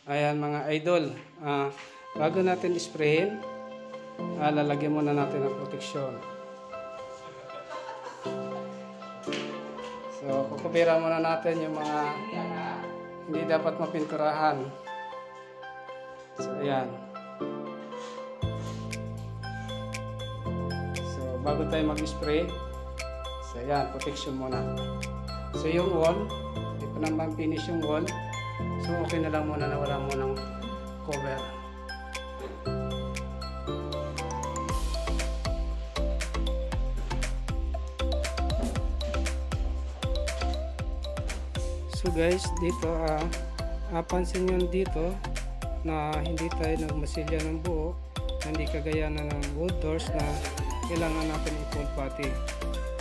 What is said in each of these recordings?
Ayan mga idol, bago natin sprayin, lalagyan muna natin ng proteksyon. So kukubira muna natin yung mga hindi dapat mapinturahan. So ayan. So bago tayo mag-spray, so ayan, protection muna. So yung wall, hindi pa naman finish yung wall. So okay na lang muna na wala munang cover. So guys, dito pansin nyo dito na hindi tayo nagmasilya ng buo, hindi kagaya na ng wood doors na kailangan natin i-full putty.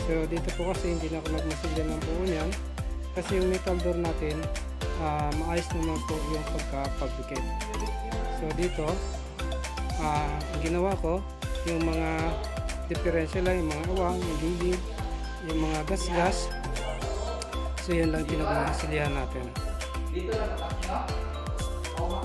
So dito po kasi hindi na ako nagmasilya ng buo niyan kasi yung metal door natin maayos naman po yung pagka-pagdikit. So dito ang ginawa ko yung mga diferensya lang, yung mga awang, yung gilid, yung mga gas-gas. So yun lang pinag-masilihan natin. Dito na patak, no?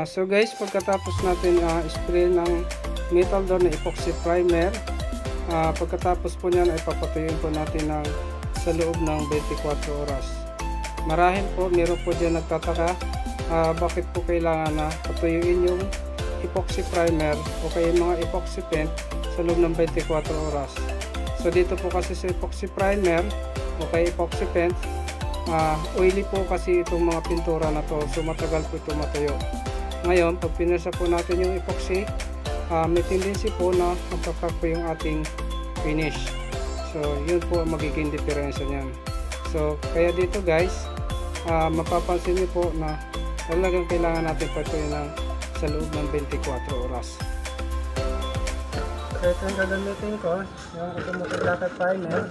So guys, pagkatapos natin spray ng metal door na epoxy primer, pagkatapos po niyan ay papatuyuin po natin sa loob ng 24 oras. Marahil po, meron po dyan nagtataka bakit po kailangan na patuyuin yung epoxy primer o kaya mga epoxy paint sa loob ng 24 oras. So dito po kasi sa epoxy primer o kaya epoxy paint, oily po kasi itong mga pintura na to, so matagal po ito matuyo. Ngayon, pag pinasa po natin yung epoxy, may tendency po na magkakak po yung ating finish. So, yun po ang magiging diferensya niyan. So, kaya dito guys, mapapansin niyo po na talagang kailangan natin patuloy sa loob ng 24 oras. So, ito yung gagamitin ko, yung automotive lacquer primer,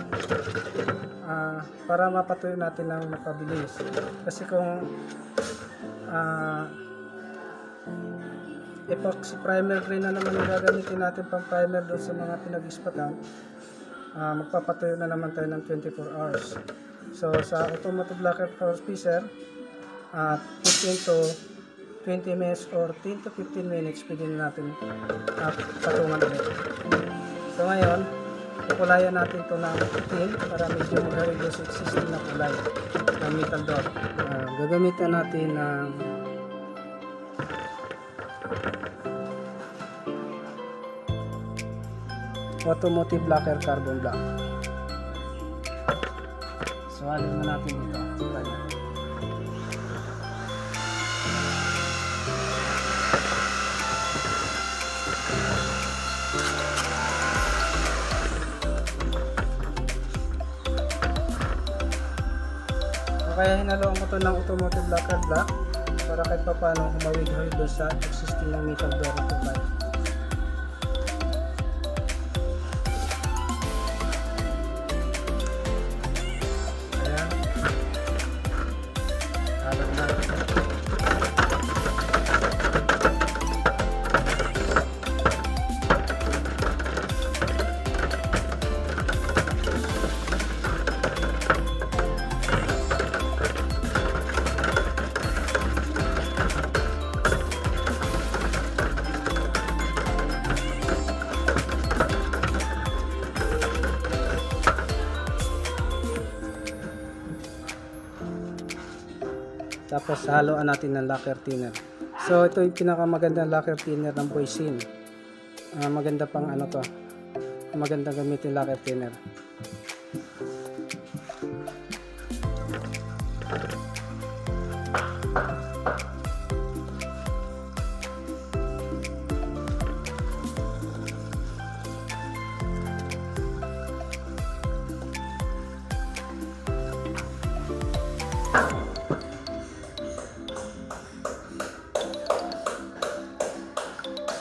para mapatuloy natin ng mapabilis. Kasi kung epoxy primer rin na naman yung gagamitin natin pang primer doon sa mga pinag-ispatan, magpapatuyo na naman tayo ng 24 hours. So sa automotive lacquer spacer, 15 to 20 minutes or 10 to 15 minutes pwede na natin patungan ulit. So ngayon, kukulayan natin ito ng itim para medyo mag-reduce existing na kulay ng metal door. Gagamitan natin ng automotive lacquer carbon black. So halin na natin dito. Kaya hinaluan ko ito ng automotive lacquer black para kahit pa paano humawig-hawig doon sa existing ng metal door na kulay. Tapos haluan natin ng lacquer thinner. So ito yung pinakamagandang lacquer thinner ng Boysin. maganda pang ano to, maganda gamitin lacquer thinner.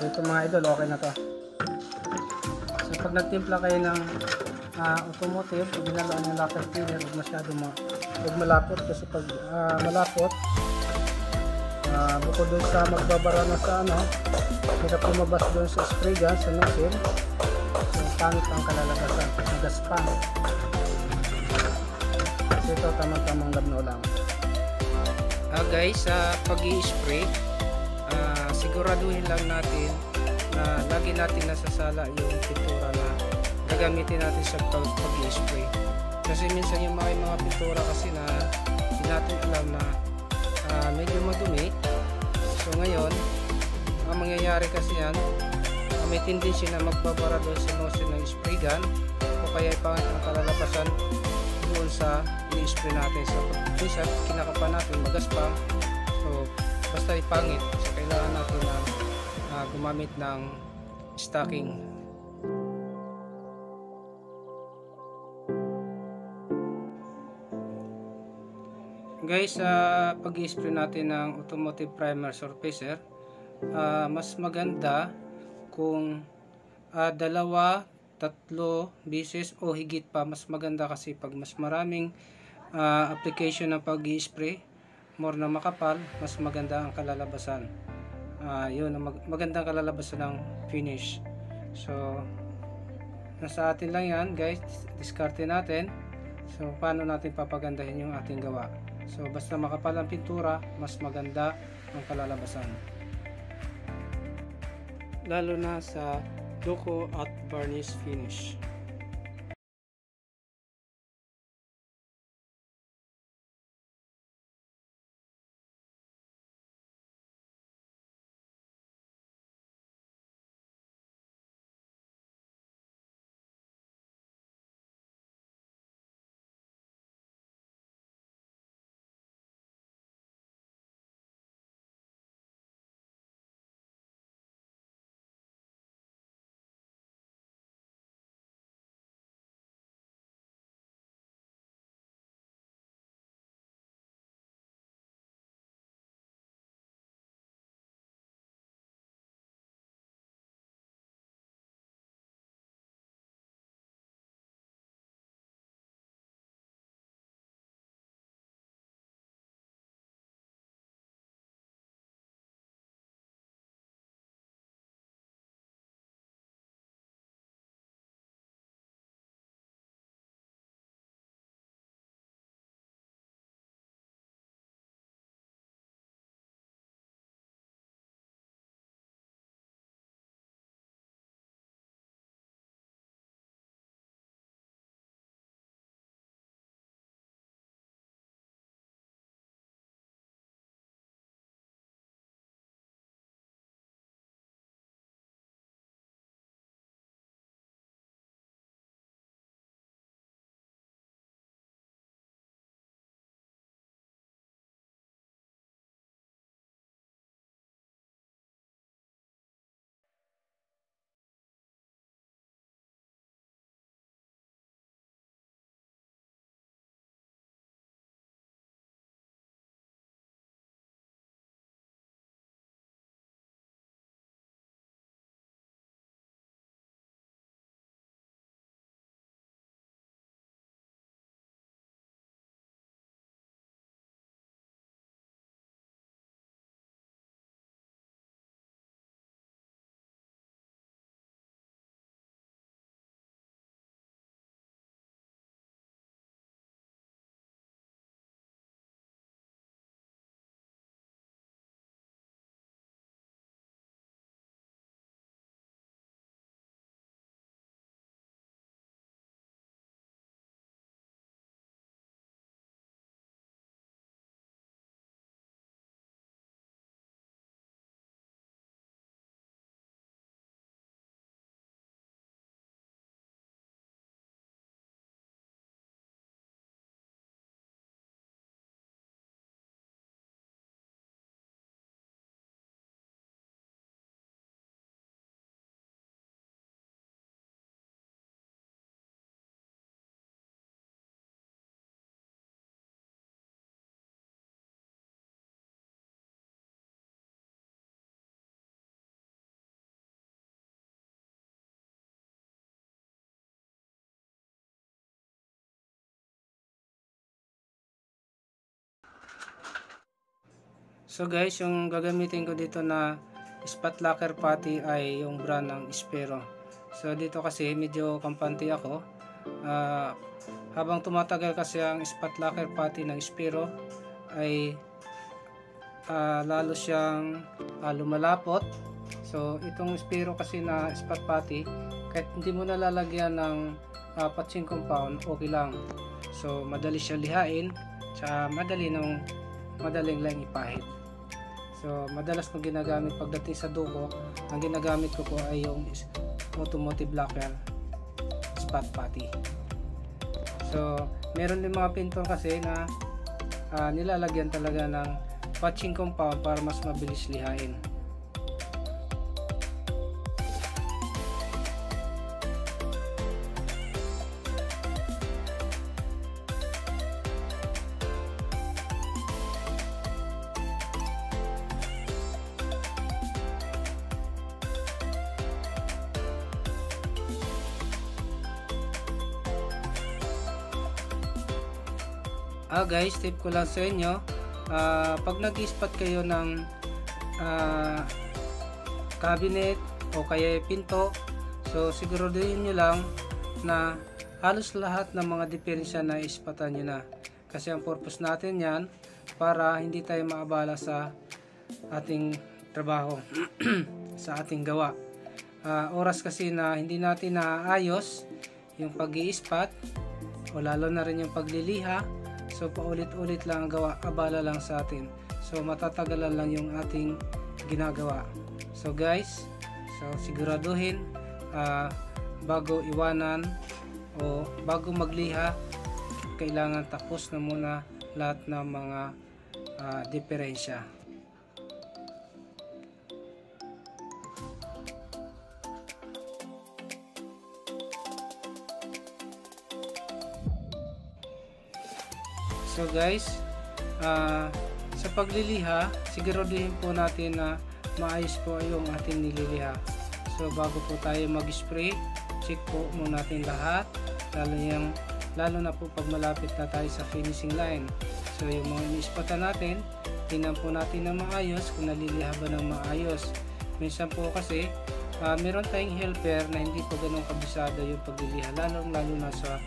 So ito mga idol, okay na to. So pag nagtimpla kayo ng automotive, pag ginalaan yung lacquer thinner, huwag malapot, kasi pag malapot, bukod dun sa magbabara na sa ano, hirap lumabas dun sa spray gun, sa nozzle. So pangit ang kalalabasan, nagaspang. So ito tamang-tamang labno lang. Guys, sa pag-i-spray, siguraduhin lang natin na lagi natin nasasala yung pintura na gagamitin natin sa pag-i-spray. Kasi minsan yung mga pintura kasi na hindi natin alam na medyo madumi. So ngayon, ang mangyayari kasi yan, may tendency na magbabara doon sa nozzle ng spray gun, o kaya pangit ang kalalabasan doon sa i-spray natin. So minsan kinakapan natin, magaspang. So basta ipangit. So kailangan natin na gumamit ng stocking. Guys, pag-i-spray natin ng automotive primer surfacer, mas maganda kung 2, 3 beses o higit pa. Mas maganda kasi pag mas maraming application ng pag-i-spray, more na makapal, mas maganda ang kalalabasan. Yun, magandang kalalabasan ng finish. So nasa atin lang yan guys, diskarte natin. So paano natin papagandahin yung ating gawa. So basta makapal ang pintura, mas maganda ang kalalabasan, lalo na sa duko at varnish finish. So guys, yung gagamitin ko dito na spot locker putty ay yung brand ng Spero. So dito kasi medyo kampante ako. Habang tumatagal kasi ang spot locker putty ng Spero ay lalo siyang lumalapot. So itong Spero kasi na spot putty, kahit hindi mo nalalagyan ng patching compound, okay lang. So madali siya lihain, tsaka madaling lang ipahid. So madalas kong ginagamit pagdating sa duko, ang ginagamit ko po ay yung automotive locker spot putty. So meron din mga pintor kasi na nilalagyan talaga ng patching compound para mas mabilis lihain. Guys, tip ko lang sa inyo, pag nag-spot kayo ng cabinet o kaya pinto, so siguraduhin nyo lang na halos lahat ng mga diferensya na ispatan nyo na, kasi ang purpose natin yan para hindi tayo maabala sa ating trabaho sa ating gawa. Oras kasi na hindi natin naayos yung pag-i-spot o lalo na rin yung pagliliha, so paulit-ulit lang ang gawa, abala lang sa atin. So matatagalan lang yung ating ginagawa. So guys, so siguraduhin bago iwanan o bago magliha, kailangan tapos na muna lahat ng mga diferensya. So guys, sa pagliliha, siguraduhin po natin na maayos po yung ating nililiha. So bago po tayo mag-spray, check po muna natin lahat, lalo na po pag malapit na tayo sa finishing line. So yung mga inispatan natin, tingnan po natin na maayos kung naliliha ba ng maayos. Minsan po kasi meron tayong helper na hindi po ganun kabisado yung pagliliha, lalo na sa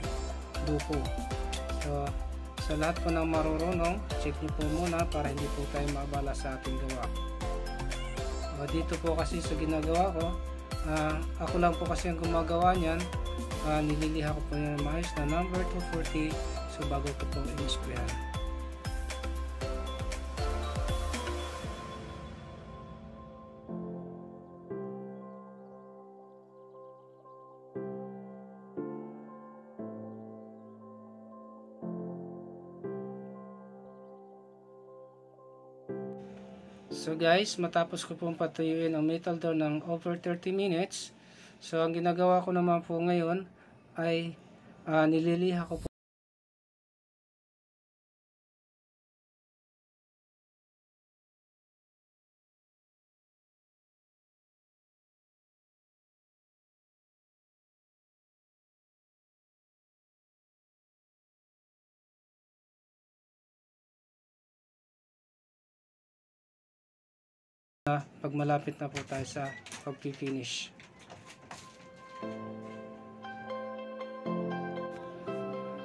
duko. So sa lahat po ng marurunong, check nyo po muna para hindi po tayo maabala sa ating gawa. Dito po kasi sa ginagawa ko, ako lang po kasi ang gumagawa niyan, nililiha ko po yung maayos na number 240, so bago ko po in-sprayan. So guys, matapos ko pong patuyuin ang metal door ng over 30 minutes, so ang ginagawa ko naman po ngayon ay nililiha ko po pag malapit na po tayo sa pag-finish.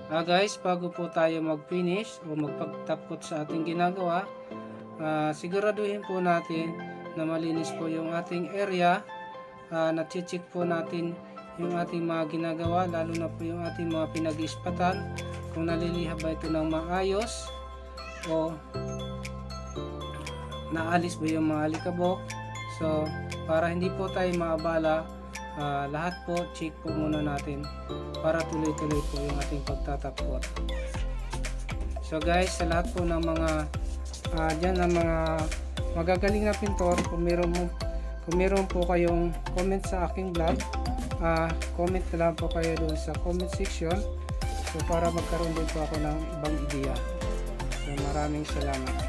Guys, bago po tayo mag-finish o magpagtapot sa ating ginagawa, siguraduhin po natin na malinis po yung ating area. Na-check po natin yung ating mga ginagawa, lalo na po yung ating mga pinag-ispatan, kung naliliha ba ito ng maayos o naalis ba yung mga alikabok. So para hindi po tayo maabala, lahat po check po muna natin para tuloy-tuloy po yung ating pagtatapot. So guys, sa lahat po ng mga dyan ng mga magagaling na pintor, kung meron po kayong comment sa aking vlog, comment na lang po kayo doon sa comment section, so para magkaroon din po ako ng ibang ideya. So maraming salamat.